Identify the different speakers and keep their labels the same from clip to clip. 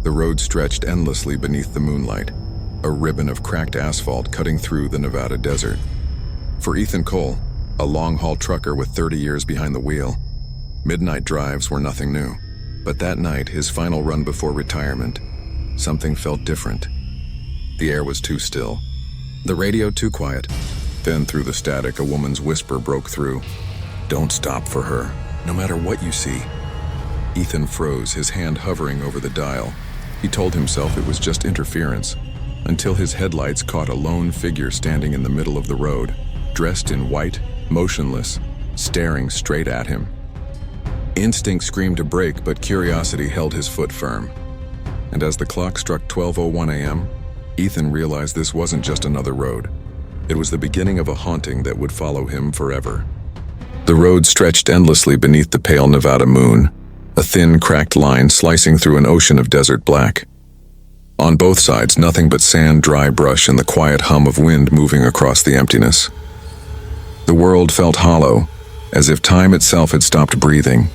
Speaker 1: The road stretched endlessly beneath the moonlight, a ribbon of cracked asphalt cutting through the Nevada desert. For Ethan Cole, a long-haul trucker with 30 years behind the wheel, midnight drives were nothing new. But that night, his final run before retirement, something felt different. The air was too still, the radio too quiet. Then through the static, a woman's whisper broke through. "Don't stop for her, no matter what you see." Ethan froze, his hand hovering over the dial. He told himself it was just interference, until his headlights caught a lone figure standing in the middle of the road, dressed in white, motionless, staring straight at him. Instinct screamed to brake, but curiosity held his foot firm. And as the clock struck 12:01 a.m., Ethan realized this wasn't just another road. It was the beginning of a haunting that would follow him forever. The road stretched endlessly beneath the pale Nevada moon, a thin, cracked line slicing through an ocean of desert black. On both sides, nothing but sand, dry brush, and the quiet hum of wind moving across the emptiness. The world felt hollow, as if time itself had stopped breathing.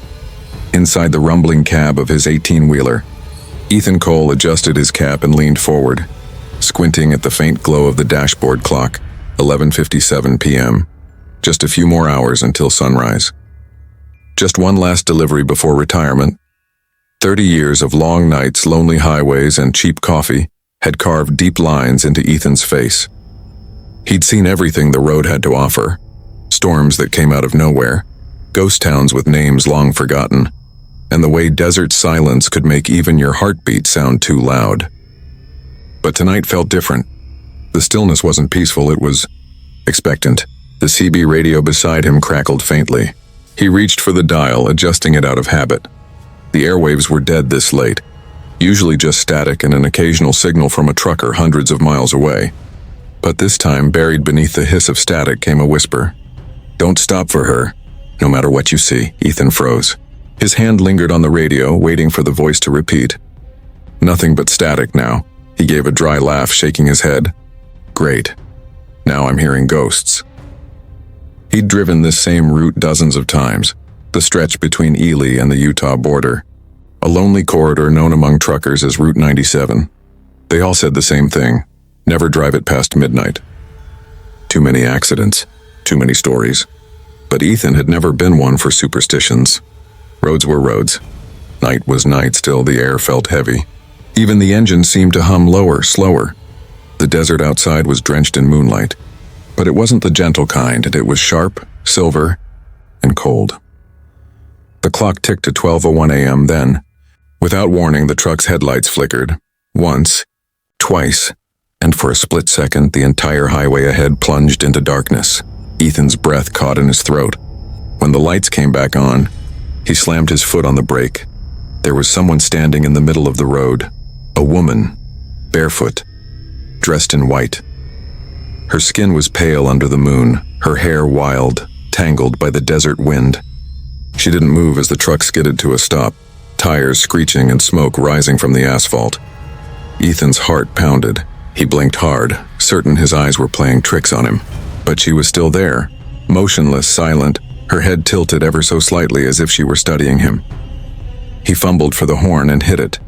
Speaker 1: Inside the rumbling cab of his 18-wheeler, Ethan Cole adjusted his cap and leaned forward, squinting at the faint glow of the dashboard clock, 11:57 p.m. Just a few more hours until sunrise. Just one last delivery before retirement. 30 years of long nights, lonely highways, and cheap coffee had carved deep lines into Ethan's face. He'd seen everything the road had to offer. Storms that came out of nowhere, ghost towns with names long forgotten, and the way desert silence could make even your heartbeat sound too loud. But tonight felt different. The stillness wasn't peaceful, it was expectant. The CB radio beside him crackled faintly. He reached for the dial, adjusting it out of habit. The airwaves were dead this late, usually just static and an occasional signal from a trucker hundreds of miles away. But this time, buried beneath the hiss of static, came a whisper. "Don't stop for her, no matter what you see." Ethan froze. His hand lingered on the radio, waiting for the voice to repeat. Nothing but static now. He gave a dry laugh, shaking his head. "Great. Now I'm hearing ghosts." He'd driven this same route dozens of times, the stretch between Ely and the Utah border, a lonely corridor known among truckers as Route 97. They all said the same thing: never drive it past midnight. Too many accidents, too many stories. But Ethan had never been one for superstitions. Roads were roads. Night was night, still the air felt heavy. Even the engine seemed to hum lower, slower. The desert outside was drenched in moonlight. But it wasn't the gentle kind, it was sharp, silver, and cold. The clock ticked to 12:01 a.m. then. Without warning, the truck's headlights flickered. Once, twice, and for a split second, the entire highway ahead plunged into darkness. Ethan's breath caught in his throat. When the lights came back on, he slammed his foot on the brake. There was someone standing in the middle of the road. A woman, barefoot, dressed in white. Her skin was pale under the moon, her hair wild, tangled by the desert wind. She didn't move as the truck skidded to a stop, tires screeching and smoke rising from the asphalt. Ethan's heart pounded. He blinked hard, certain his eyes were playing tricks on him. But she was still there, motionless, silent, her head tilted ever so slightly as if she were studying him. He fumbled for the horn and hit it.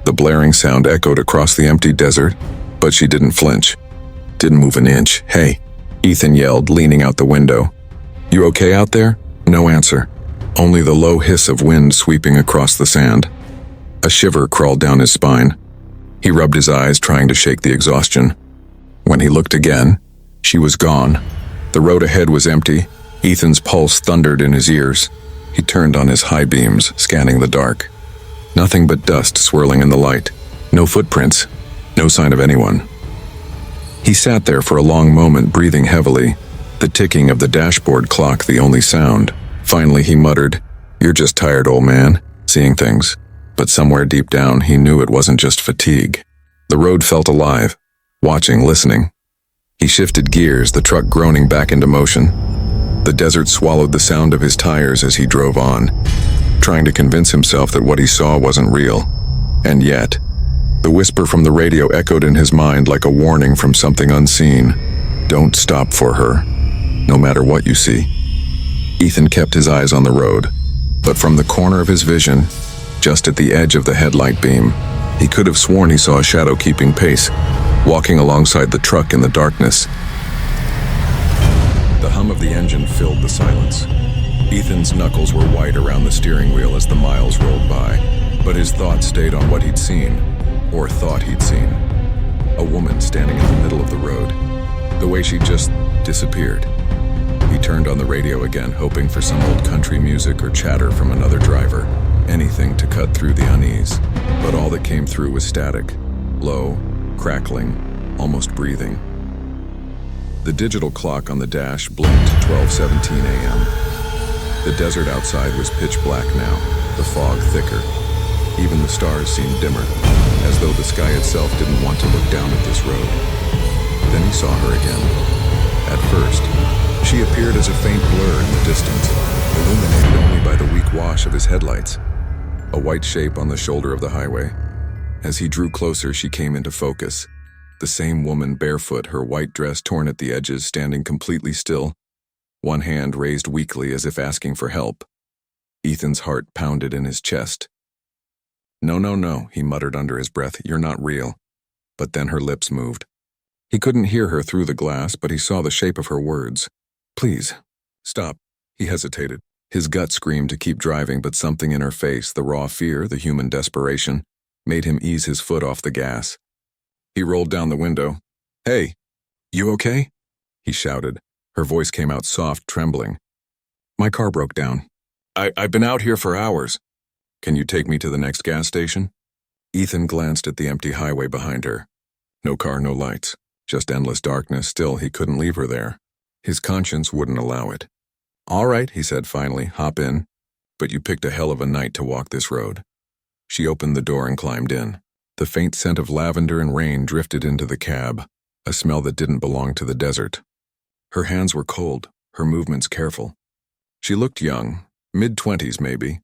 Speaker 1: The blaring sound echoed across the empty desert, but she didn't flinch. Didn't move an inch. "Hey," Ethan yelled, leaning out the window. "You okay out there?" No answer. Only the low hiss of wind sweeping across the sand. A shiver crawled down his spine. He rubbed his eyes, trying to shake the exhaustion. When he looked again, she was gone. The road ahead was empty. Ethan's pulse thundered in his ears. He turned on his high beams, scanning the dark. Nothing but dust swirling in the light. No footprints. No sign of anyone. He sat there for a long moment, breathing heavily, the ticking of the dashboard clock the only sound. Finally, he muttered, "You're just tired, old man, seeing things." But somewhere deep down, he knew it wasn't just fatigue. The road felt alive, watching, listening. He shifted gears, the truck groaning back into motion. The desert swallowed the sound of his tires as he drove on, trying to convince himself that what he saw wasn't real. And yet, the whisper from the radio echoed in his mind like a warning from something unseen. "Don't stop for her, no matter what you see." Ethan kept his eyes on the road, but from the corner of his vision, just at the edge of the headlight beam. He could have sworn he saw a shadow keeping pace, walking alongside the truck in the darkness. The hum of the engine filled the silence. Ethan's knuckles were white around the steering wheel as the miles rolled by, but his thoughts stayed on what he'd seen, or thought he'd seen. A woman standing in the middle of the road, the way she just disappeared. He turned on the radio again, hoping for some old country music or chatter from another driver, anything to cut through the unease. But all that came through was static, low, crackling, almost breathing. The digital clock on the dash blinked 12:17 a.m. The desert outside was pitch black now, the fog thicker. Even the stars seemed dimmer, as though the sky itself didn't want to look down at this road. Then he saw her again. At first, she appeared as a faint blur in the distance, illuminated only by the weak wash of his headlights. A white shape on the shoulder of the highway. As he drew closer, she came into focus. The same woman barefoot, her white dress torn at the edges, standing completely still, one hand raised weakly as if asking for help. Ethan's heart pounded in his chest. "No, no, no," he muttered under his breath, "you're not real." But then her lips moved. He couldn't hear her through the glass, but he saw the shape of her words. "Please, stop." He hesitated. His gut screamed to keep driving, but something in her face, the raw fear, the human desperation, made him ease his foot off the gas. He rolled down the window. "Hey, you okay?" he shouted. Her voice came out soft, trembling. "My car broke down. I've been out here for hours. Can you take me to the next gas station?" Ethan glanced at the empty highway behind her. No car, no lights, just endless darkness. Still, he couldn't leave her there. His conscience wouldn't allow it. "All right," he said finally, "hop in. But you picked a hell of a night to walk this road." She opened the door and climbed in. The faint scent of lavender and rain drifted into the cab, a smell that didn't belong to the desert. Her hands were cold, her movements careful. She looked young, mid-20s maybe,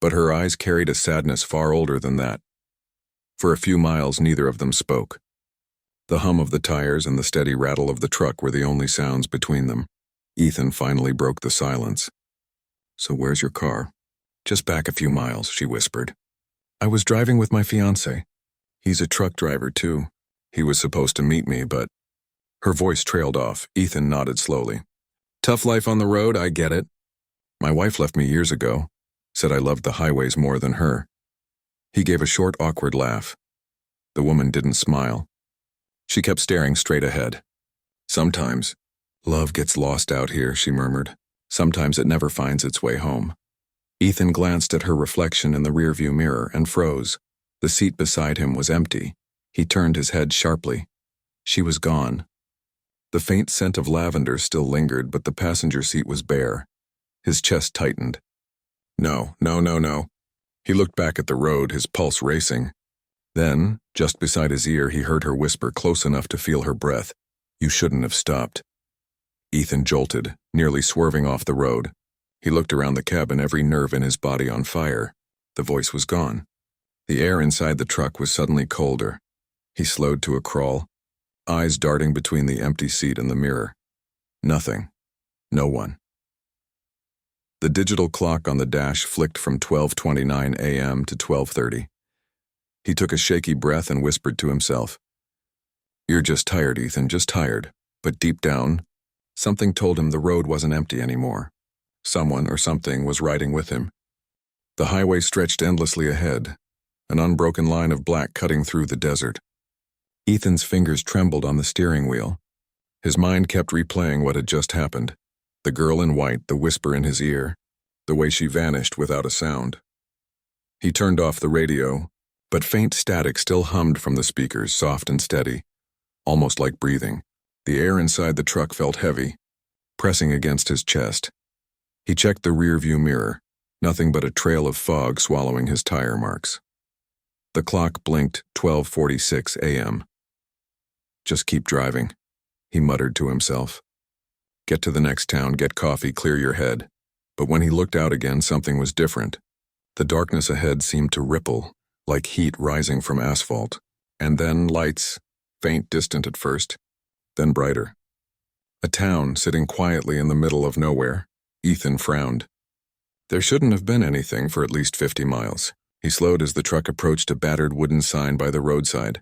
Speaker 1: but her eyes carried a sadness far older than that. For a few miles, neither of them spoke. The hum of the tires and the steady rattle of the truck were the only sounds between them. Ethan finally broke the silence. "So where's your car?" "Just back a few miles," she whispered. "I was driving with my fiancé. He's a truck driver, too. He was supposed to meet me, but—" Her voice trailed off. Ethan nodded slowly. "Tough life on the road, I get it. My wife left me years ago, said I loved the highways more than her." He gave a short, awkward laugh. The woman didn't smile. She kept staring straight ahead. "Sometimes love gets lost out here," she murmured. "Sometimes it never finds its way home." Ethan glanced at her reflection in the rearview mirror and froze. The seat beside him was empty. He turned his head sharply. She was gone. The faint scent of lavender still lingered, but the passenger seat was bare. His chest tightened. No, no, no, no. He looked back at the road, his pulse racing. Then, just beside his ear, he heard her whisper close enough to feel her breath. "You shouldn't have stopped." Ethan jolted, nearly swerving off the road. He looked around the cabin, every nerve in his body on fire. The voice was gone. The air inside the truck was suddenly colder. He slowed to a crawl, eyes darting between the empty seat and the mirror. Nothing. No one. The digital clock on the dash flicked from 12:29 a.m. to 12:30. He took a shaky breath and whispered to himself, "You're just tired, Ethan, just tired." But deep down, something told him the road wasn't empty anymore. Someone or something was riding with him. The highway stretched endlessly ahead, an unbroken line of black cutting through the desert. Ethan's fingers trembled on the steering wheel. His mind kept replaying what had just happened. The girl in white, the whisper in his ear, the way she vanished without a sound. He turned off the radio, but faint static still hummed from the speakers, soft and steady, almost like breathing. The air inside the truck felt heavy, pressing against his chest. He checked the rearview mirror, nothing but a trail of fog swallowing his tire marks. The clock blinked 12:46 a.m. "Just keep driving," he muttered to himself. "Get to the next town, get coffee, clear your head." But when he looked out again, something was different. The darkness ahead seemed to ripple, like heat rising from asphalt. And then lights, faint, distant at first, then brighter. A town sitting quietly in the middle of nowhere. Ethan frowned. There shouldn't have been anything for at least 50 miles. He slowed as the truck approached a battered wooden sign by the roadside.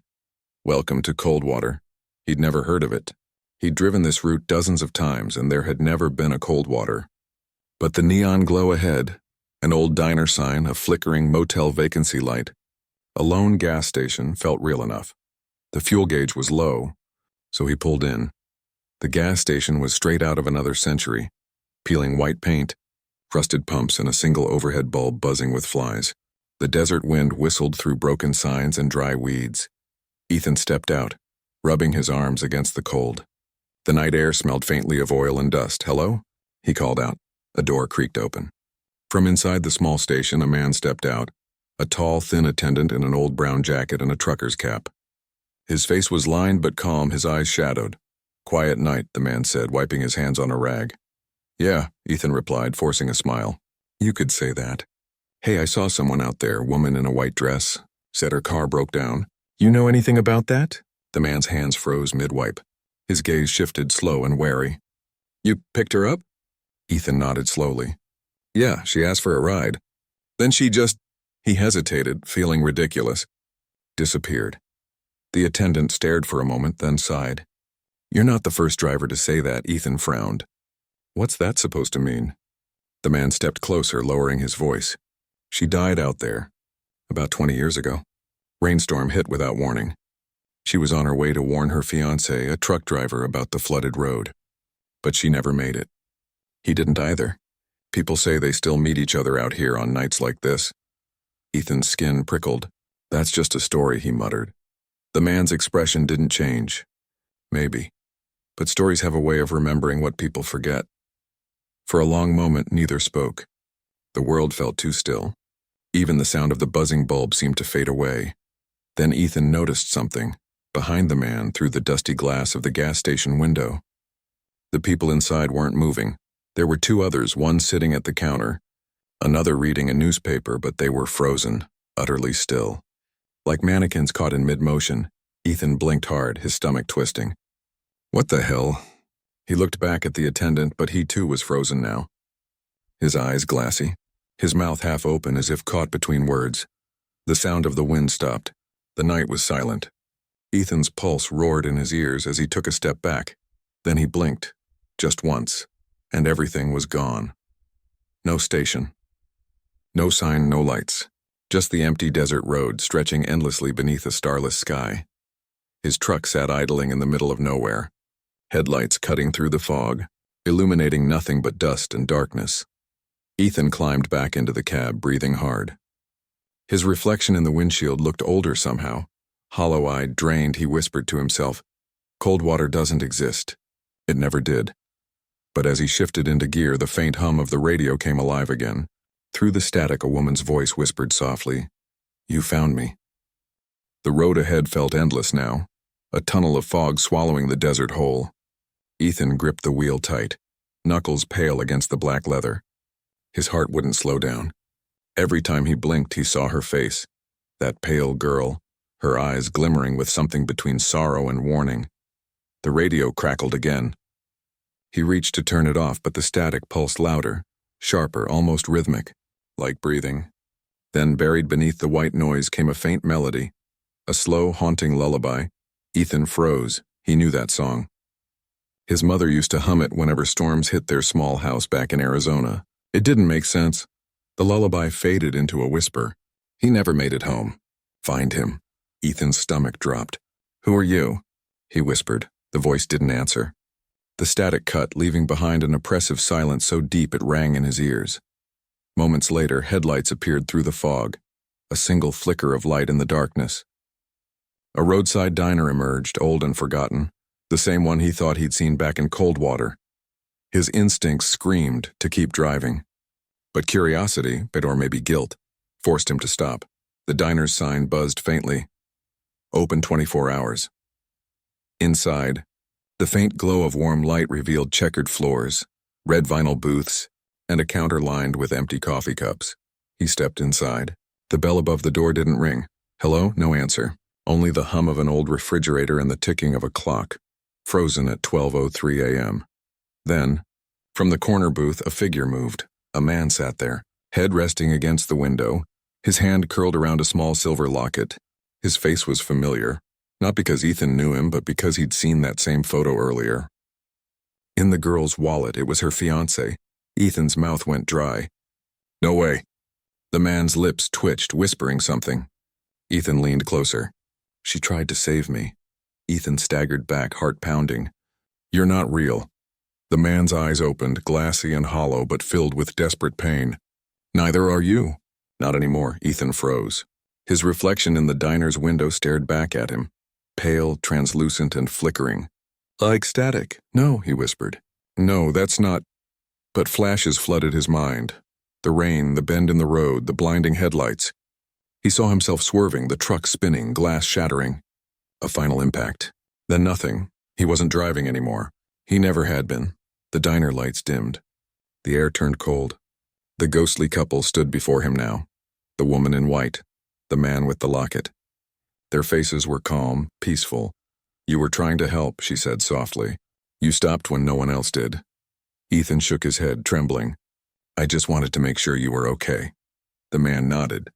Speaker 1: Welcome to Coldwater. He'd never heard of it. He'd driven this route dozens of times, and there had never been a Coldwater. But the neon glow ahead, an old diner sign, a flickering motel vacancy light, a lone gas station felt real enough. The fuel gauge was low, so he pulled in. The gas station was straight out of another century, peeling white paint, rusted pumps, and a single overhead bulb buzzing with flies. The desert wind whistled through broken signs and dry weeds. Ethan stepped out, rubbing his arms against the cold. The night air smelled faintly of oil and dust. "Hello?" he called out. A door creaked open. From inside the small station, a man stepped out, a tall, thin attendant in an old brown jacket and a trucker's cap. His face was lined but calm, his eyes shadowed. "Quiet night," the man said, wiping his hands on a rag. "Yeah," Ethan replied, forcing a smile. "You could say that." "Hey, I saw someone out there, woman in a white dress. Said her car broke down. You know anything about that?" The man's hands froze mid-wipe. His gaze shifted, slow and wary. "You picked her up?" Ethan nodded slowly. "Yeah, she asked for a ride. Then she just—" He hesitated, feeling ridiculous. Disappeared. The attendant stared for a moment, then sighed. "You're not the first driver to say that," Ethan frowned. "What's that supposed to mean?" The man stepped closer, lowering his voice. "She died out there, about 20 years ago. Rainstorm hit without warning. She was on her way to warn her fiancé, a truck driver, about the flooded road. But she never made it. He didn't either. People say they still meet each other out here on nights like this." Ethan's skin prickled. "That's just a story," he muttered. The man's expression didn't change. Maybe. But stories have a way of remembering what people forget. For a long moment, neither spoke. The world felt too still. Even the sound of the buzzing bulb seemed to fade away. Then Ethan noticed something, behind the man, through the dusty glass of the gas station window. The people inside weren't moving. There were two others, one sitting at the counter, another reading a newspaper, but they were frozen, utterly still. Like mannequins caught in mid-motion, Ethan blinked hard, his stomach twisting. "What the hell?" He looked back at the attendant, but he too was frozen now. His eyes glassy, his mouth half open as if caught between words. The sound of the wind stopped. The night was silent. Ethan's pulse roared in his ears as he took a step back. Then he blinked, just once, and everything was gone. No station. No sign, no lights. Just the empty desert road stretching endlessly beneath a starless sky. His truck sat idling in the middle of nowhere, headlights cutting through the fog, illuminating nothing but dust and darkness. Ethan climbed back into the cab, breathing hard. His reflection in the windshield looked older somehow. Hollow-eyed, drained, he whispered to himself, "Coldwater doesn't exist. It never did." But as he shifted into gear, the faint hum of the radio came alive again. Through the static, a woman's voice whispered softly, "You found me." The road ahead felt endless now, a tunnel of fog swallowing the desert whole. Ethan gripped the wheel tight, knuckles pale against the black leather. His heart wouldn't slow down. Every time he blinked, he saw her face, that pale girl, her eyes glimmering with something between sorrow and warning. The radio crackled again. He reached to turn it off, but the static pulsed louder, sharper, almost rhythmic, like breathing. Then, buried beneath the white noise, came a faint melody, a slow, haunting lullaby. Ethan froze. He knew that song. His mother used to hum it whenever storms hit their small house back in Arizona. It didn't make sense. The lullaby faded into a whisper. He never made it home. Find him. Ethan's stomach dropped. "Who are you?" he whispered. The voice didn't answer. The static cut, leaving behind an oppressive silence so deep it rang in his ears. Moments later, headlights appeared through the fog, a single flicker of light in the darkness. A roadside diner emerged, old and forgotten, the same one he thought he'd seen back in Coldwater. His instincts screamed to keep driving. But curiosity, or maybe guilt, forced him to stop. The diner's sign buzzed faintly. Open 24 hours. Inside, the faint glow of warm light revealed checkered floors, red vinyl booths, and a counter lined with empty coffee cups. He stepped inside. The bell above the door didn't ring. Hello? No answer. Only the hum of an old refrigerator and the ticking of a clock, frozen at 12:03 a.m. Then, from the corner booth, a figure moved. A man sat there, head resting against the window, His hand curled around a small silver locket. His face was familiar, not because Ethan knew him, but because he'd seen that same photo earlier. In the girl's wallet, it was her fiancé. Ethan's mouth went dry. "No way." The man's lips twitched, whispering something. Ethan leaned closer. "She tried to save me." Ethan staggered back, heart pounding. "You're not real." The man's eyes opened, glassy and hollow, but filled with desperate pain. "Neither are you." "Not anymore." Ethan froze. His reflection in the diner's window stared back at him, pale, translucent, and flickering. "Like static." "No," he whispered. "No, that's not—" But flashes flooded his mind. The rain, the bend in the road, the blinding headlights. He saw himself swerving, the truck spinning, glass shattering. A final impact. Then nothing. He wasn't driving anymore. He never had been. The diner lights dimmed. The air turned cold. The ghostly couple stood before him now. The woman in white. The man with the locket. Their faces were calm, peaceful. "You were trying to help," she said softly. "You stopped when no one else did." Ethan shook his head, trembling. "I just wanted to make sure you were okay." The man nodded.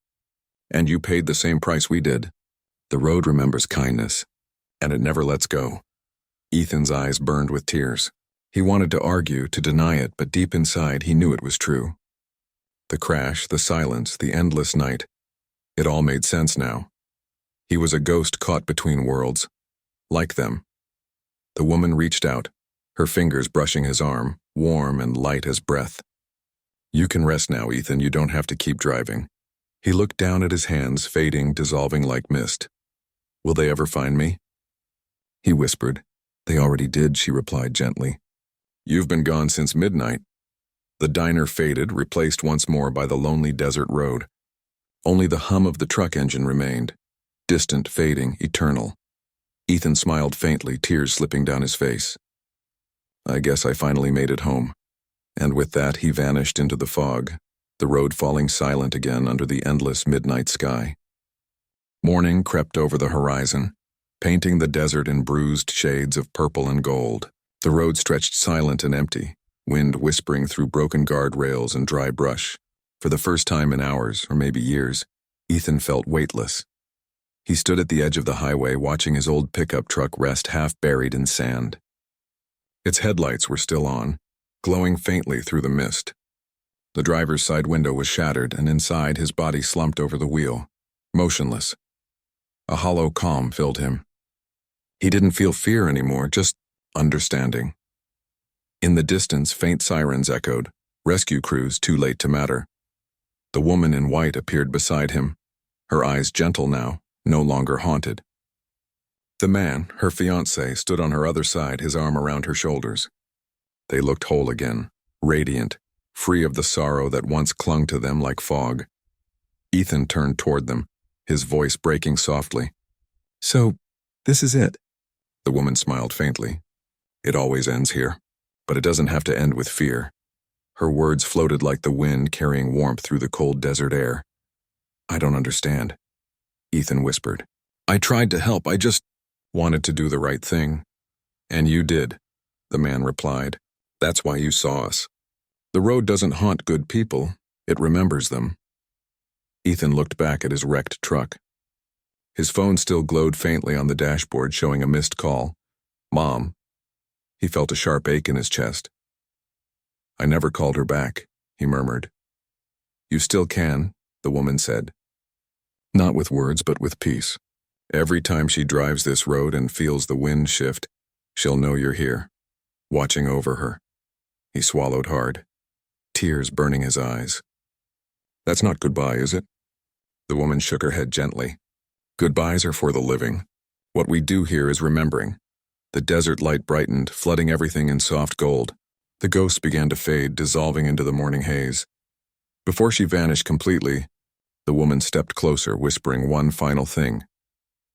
Speaker 1: "And you paid the same price we did." The road remembers kindness, and it never lets go. Ethan's eyes burned with tears. He wanted to argue, to deny it, but deep inside he knew it was true. The crash, the silence, the endless night. It all made sense now. He was a ghost caught between worlds. Like them. The woman reached out, her fingers brushing his arm, warm and light as breath. "You can rest now, Ethan. You don't have to keep driving." He looked down at his hands, fading, dissolving like mist. "Will they ever find me?" He whispered. "They already did," she replied gently. "You've been gone since midnight." The diner faded, replaced once more by the lonely desert road. Only the hum of the truck engine remained, distant, fading, eternal. Ethan smiled faintly, tears slipping down his face. "I guess I finally made it home." And with that he vanished into the fog, the road falling silent again under the endless midnight sky. Morning crept over the horizon, painting the desert in bruised shades of purple and gold. The road stretched silent and empty, wind whispering through broken guardrails and dry brush. For the first time in hours, or maybe years, Ethan felt weightless. He stood at the edge of the highway, watching his old pickup truck rest half buried in sand. Its headlights were still on, glowing faintly through the mist. The driver's side window was shattered, and inside his body slumped over the wheel, motionless. A hollow calm filled him. He didn't feel fear anymore, just understanding. In the distance, faint sirens echoed, rescue crews too late to matter. The woman in white appeared beside him, her eyes gentle now, no longer haunted. The man, her fiancé, stood on her other side, his arm around her shoulders. They looked whole again, radiant, free of the sorrow that once clung to them like fog. Ethan turned toward them, his voice breaking softly. "So, this is it?" The woman smiled faintly. "It always ends here, but it doesn't have to end with fear." Her words floated like the wind carrying warmth through the cold desert air. "I don't understand," Ethan whispered. "I tried to help, I just wanted to do the right thing." "And you did," the man replied. "That's why you saw us. The road doesn't haunt good people, it remembers them." Ethan looked back at his wrecked truck. His phone still glowed faintly on the dashboard, showing a missed call. "Mom." He felt a sharp ache in his chest. "I never called her back," he murmured. "You still can," the woman said. "Not with words, but with peace. Every time she drives this road and feels the wind shift, she'll know you're here, watching over her." He swallowed hard, tears burning his eyes. "That's not goodbye, is it?" The woman shook her head gently. "Goodbyes are for the living. What we do here is remembering." The desert light brightened, flooding everything in soft gold. The ghosts began to fade, dissolving into the morning haze. Before she vanished completely, the woman stepped closer, whispering one final thing.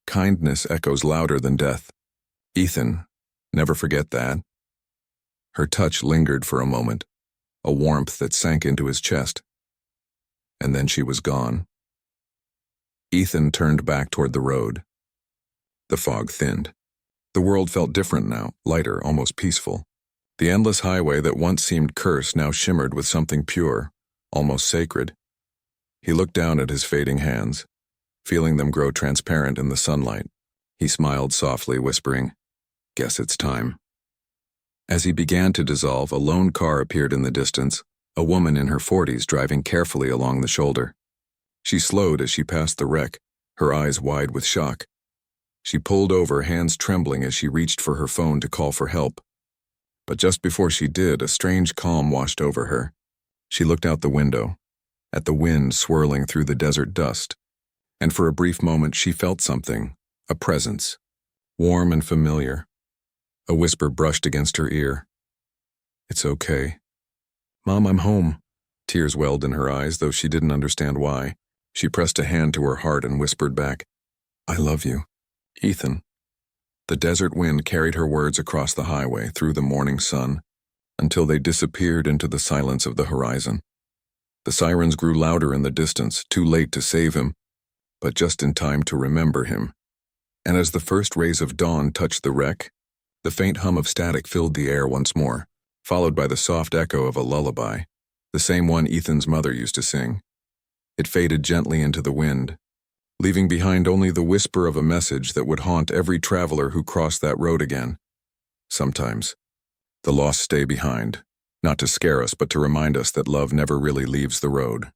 Speaker 1: "Kindness echoes louder than death. Ethan, never forget that." Her touch lingered for a moment, a warmth that sank into his chest. And then she was gone. Ethan turned back toward the road. The fog thinned. The world felt different now, lighter, almost peaceful. The endless highway that once seemed cursed now shimmered with something pure, almost sacred. He looked down at his fading hands, feeling them grow transparent in the sunlight. He smiled softly, whispering, "Guess it's time." As he began to dissolve, a lone car appeared in the distance, a woman in her 40s driving carefully along the shoulder. She slowed as she passed the wreck, her eyes wide with shock. She pulled over, hands trembling as she reached for her phone to call for help. But just before she did, a strange calm washed over her. She looked out the window, at the wind swirling through the desert dust, and for a brief moment she felt something, a presence, warm and familiar. A whisper brushed against her ear. "It's okay." "Mom, I'm home." Tears welled in her eyes, though she didn't understand why. She pressed a hand to her heart and whispered back, "I love you, Ethan." The desert wind carried her words across the highway through the morning sun until they disappeared into the silence of the horizon. The sirens grew louder in the distance, too late to save him, but just in time to remember him. And as the first rays of dawn touched the wreck, the faint hum of static filled the air once more, followed by the soft echo of a lullaby, the same one Ethan's mother used to sing. It faded gently into the wind, leaving behind only the whisper of a message that would haunt every traveler who crossed that road again. Sometimes, the lost stay behind, not to scare us but to remind us that love never really leaves the road.